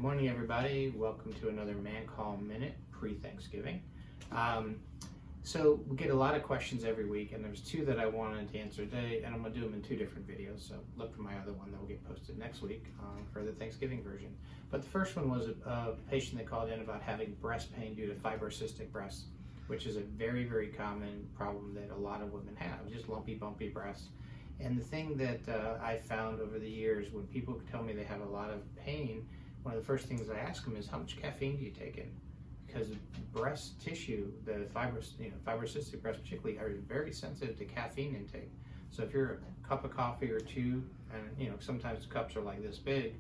Good morning, everybody. Welcome to another Mancoll Minute pre-Thanksgiving. So we get a lot of questions every week, and there's two that I wanted to answer today, and I'm going to do them in two different videos. So look for my other one that will get posted next week for the Thanksgiving version. But the first one was a patient that called in about having breast pain due to fibrocystic breasts, which is a very, very common problem that a lot of women have, just lumpy, bumpy breasts. And the thing that I found over the years, when people tell me they have a lot of pain, one of the first things I ask them is, how much caffeine do you take in? Because breast tissue, the fibrocystic breasts particularly, are very sensitive to caffeine intake. So if you're a cup of coffee or two, and sometimes cups are like this big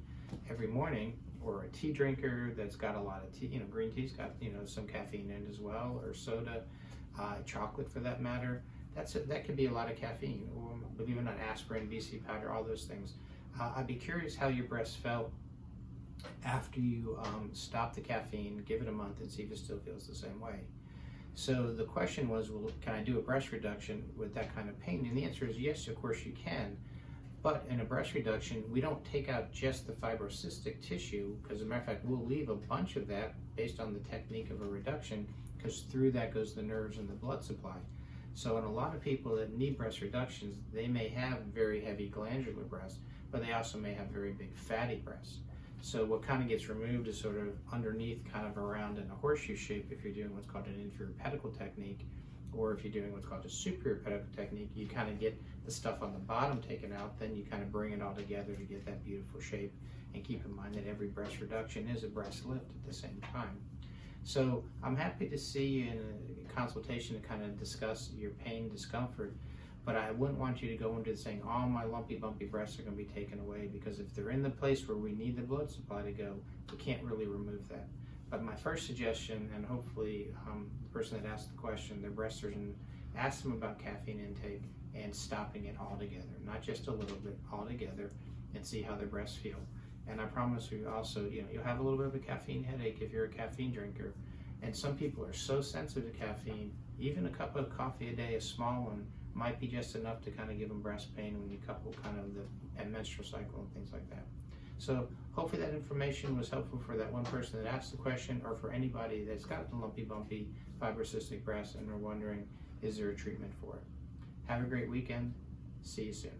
every morning, or a tea drinker that's got a lot of tea, green tea's got some caffeine in it as well, or soda, chocolate for that matter. That could be a lot of caffeine, or believe it or not, aspirin, BC powder, all those things. I'd be curious how your breasts felt after you stop the caffeine, give it a month, and see if it still feels the same way. So the question was, well, can I do a breast reduction with that kind of pain? And the answer is yes, of course you can. But in a breast reduction, we don't take out just the fibrocystic tissue, because as a matter of fact, we'll leave a bunch of that based on the technique of a reduction, because through that goes the nerves and the blood supply. So in a lot of people that need breast reductions, they may have very heavy glandular breasts, but they also may have very big fatty breasts. So what kind of gets removed is sort of underneath, kind of around in a horseshoe shape if you're doing what's called an inferior pedicle technique, or if you're doing what's called a superior pedicle technique, you kind of get the stuff on the bottom taken out, then you kind of bring it all together to get that beautiful shape. And keep in mind that every breast reduction is a breast lift at the same time. So I'm happy to see you in a consultation to kind of discuss your pain, discomfort, but I wouldn't want you to go into saying all my lumpy, bumpy breasts are going to be taken away, because if they're in the place where we need the blood supply to go, we can't really remove that. But my first suggestion, and hopefully the person that asked the question, their breast surgeon, ask them about caffeine intake and stopping it altogether, not just a little bit, altogether, and see how their breasts feel. And I promise you also, you'll have a little bit of a caffeine headache if you're a caffeine drinker. And some people are so sensitive to caffeine, even a cup of coffee a day, a small one, might be just enough to kind of give them breast pain when you couple kind of the menstrual cycle and things like that. So hopefully that information was helpful for that one person that asked the question, or for anybody that's got the lumpy, bumpy fibrocystic breasts and are wondering, is there a treatment for it? Have a great weekend. See you soon.